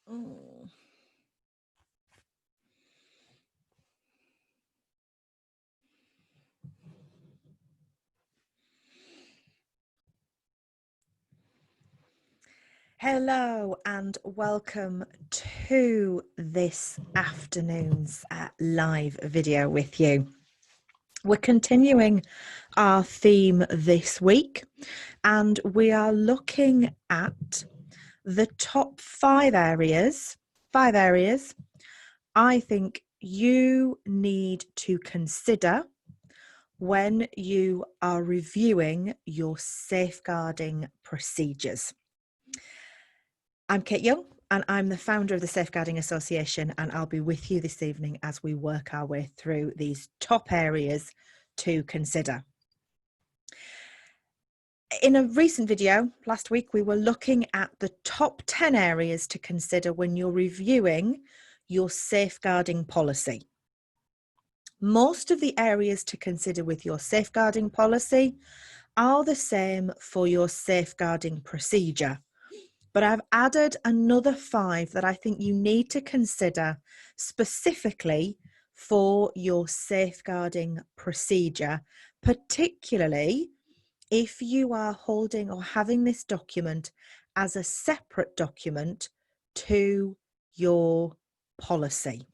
Oh. Hello and welcome to this afternoon's live video with you. We're continuing our theme this week and we are looking at the top five areas I think you need to consider when you are reviewing your safeguarding procedures. I'm Kate Young and I'm the founder of the Safeguarding Association, and I'll be with you this evening as we work our way through these top areas to consider. In a recent video last week, we were looking at the top 10 areas to consider when you're reviewing your safeguarding policy. Most of the areas to consider with your safeguarding policy are the same for your safeguarding procedure. But I've added another 5 that I think you need to consider specifically for your safeguarding procedure, particularly if you are holding or having this document as a separate document to your policy.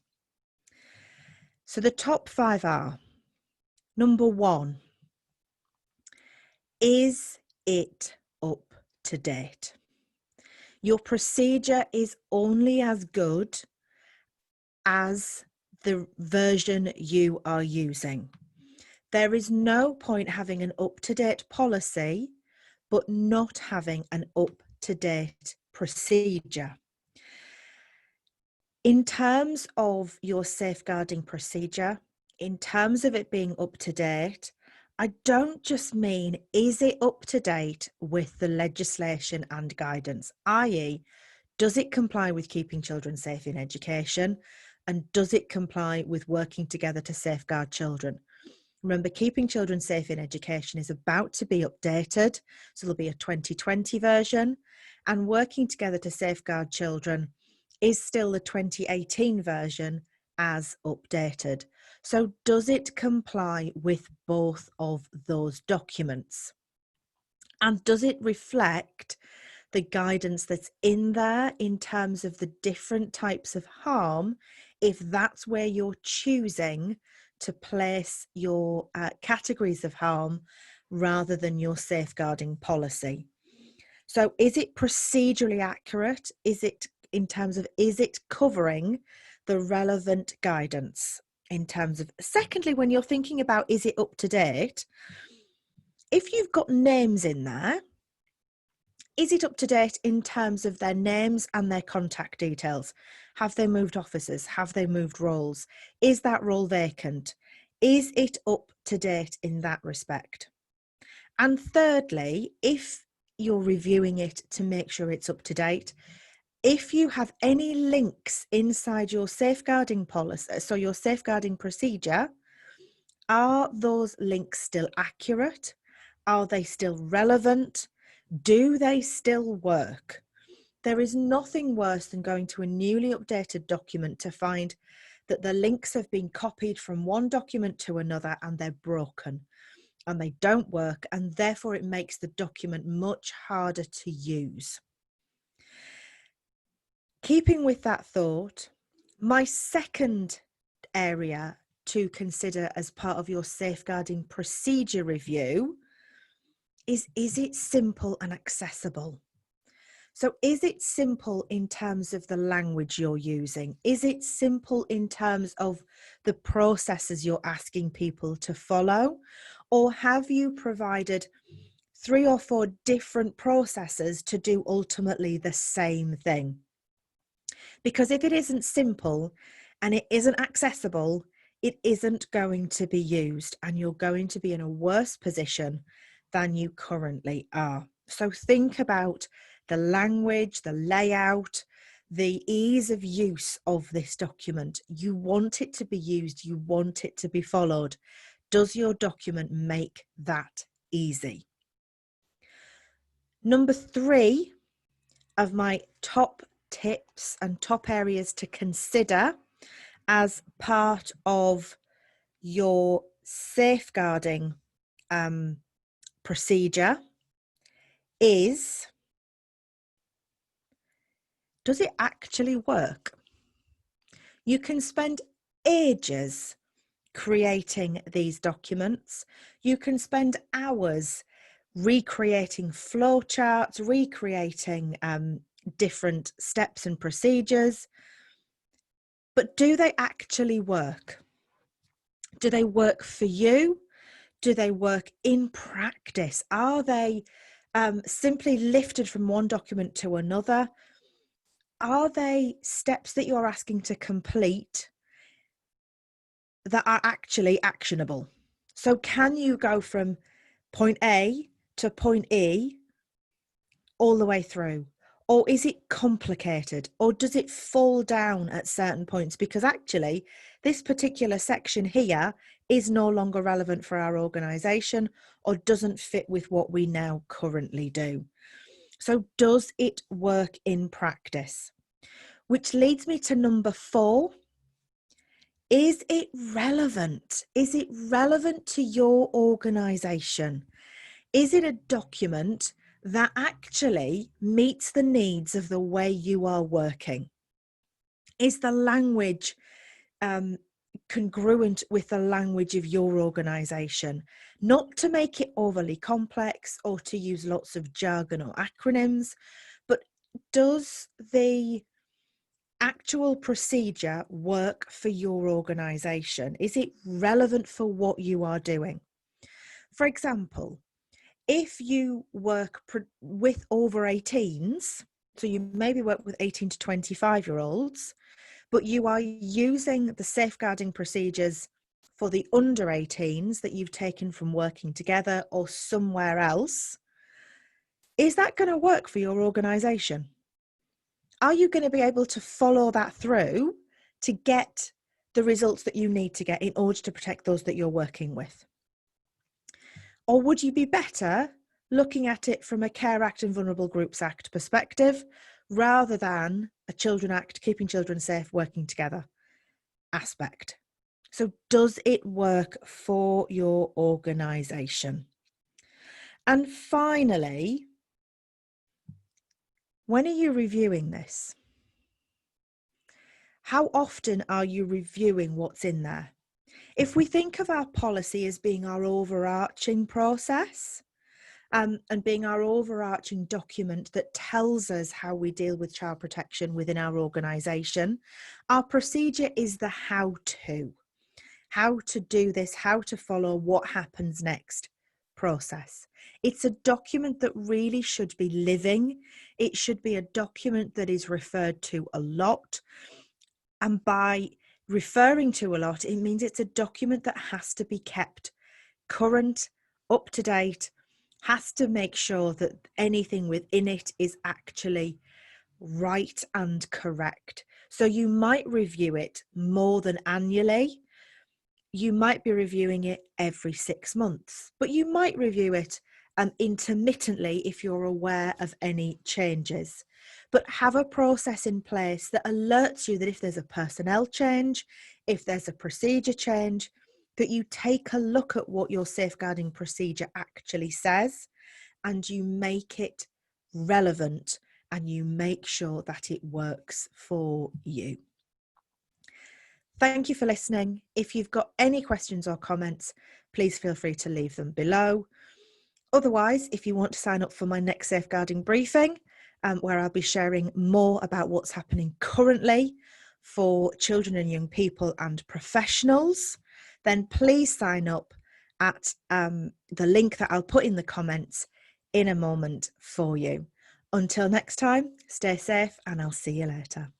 So the top 5 are: number 1, is it up to date? Your procedure is only as good as the version you are using. There is no point having an up-to-date policy but not having an up-to-date procedure. In terms of your safeguarding procedure, in terms of it being up to date, I don't just mean, is it up to date with the legislation and guidance, i.e., does it comply with keeping children safe in education, and does it comply with working together to safeguard children? Remember, keeping children safe in education is about to be updated, so there'll be a 2020 version, and working together to safeguard children is still the 2018 version as updated. So does it comply with both of those documents? And does it reflect the guidance that's in there in terms of the different types of harm, if that's where you're choosing to place your categories of harm rather than your safeguarding policy? So is it procedurally accurate? Is it in terms of, is it covering the relevant guidance in terms of, secondly, when you're thinking about, is it up to date? If you've got names in there, is it up to date in terms of their names and their contact details? Have they moved officers? Have they moved roles? Is that role vacant? Is it up to date in that respect? And thirdly, if you're reviewing it to make sure it's up to date, if you have any links inside your safeguarding policy, so your safeguarding procedure, are those links still accurate? Are they still relevant? Do they still work? There is nothing worse than going to a newly updated document to find that the links have been copied from one document to another and they're broken and they don't work, and therefore it makes the document much harder to use. Keeping with that thought, my second area to consider as part of your safeguarding procedure review is it simple and accessible? So is it simple in terms of the language you're using? Is it simple in terms of the processes you're asking people to follow? Or have you provided 3 or 4 different processes to do ultimately the same thing? Because if it isn't simple and it isn't accessible, it isn't going to be used and you're going to be in a worse position than you currently are. So think about the language, the layout, the ease of use of this document. You want it to be used, you want it to be followed. Does your document make that easy? Number 3 of my top tips and top areas to consider as part of your safeguarding procedure is, does it actually work? You can spend ages creating these documents. You can spend hours recreating flowcharts, recreating different steps and procedures. But do they actually work? Do they work for you? Do they work in practice? Are they simply lifted from one document to another? Are they steps that you're asking to complete that are actually actionable? So can you go from point A to point E all the way through? Or is it complicated? Or does it fall down at certain points? Because actually, this particular section here is no longer relevant for our organisation or doesn't fit with what we now currently do. So does it work in practice? Which leads me to number 4. Is it relevant? Is it relevant to your organisation? Is it a document that actually meets the needs of the way you are working? Is the language congruent with the language of your organisation? Not to make it overly complex or to use lots of jargon or acronyms, but does the actual procedure work for your organisation? Is it relevant for what you are doing? For example, if you work with over 18s, so you maybe work with 18 to 25-year-olds, but you are using the safeguarding procedures for the under 18s that you've taken from working together or somewhere else, is that going to work for your organisation? Are you going to be able to follow that through to get the results that you need to get in order to protect those that you're working with? Or would you be better looking at it from a Care Act and Vulnerable Groups Act perspective rather than a Children Act, keeping children safe, working together aspect? So does it work for your organisation? And finally, when are you reviewing this? How often are you reviewing what's in there? If we think of our policy as being our overarching process, and being our overarching document that tells us how we deal with child protection within our organisation, our procedure is the how to do this, how to follow, what happens next process. It's a document that really should be living. It should be a document that is referred to a lot. And by referring to a lot, it means it's a document that has to be kept current, up to date, has to make sure that anything within it is actually right and correct. So you might review it more than annually. You might be reviewing it every 6 months, but you might review it intermittently if you're aware of any changes. But have a process in place that alerts you that if there's a personnel change, if there's a procedure change, that you take a look at what your safeguarding procedure actually says and you make it relevant and you make sure that it works for you. Thank you for listening. If you've got any questions or comments, please feel free to leave them below. Otherwise, if you want to sign up for my next safeguarding briefing, where I'll be sharing more about what's happening currently for children and young people and professionals, then please sign up at the link that I'll put in the comments in a moment for you. Until next time, stay safe and I'll see you later.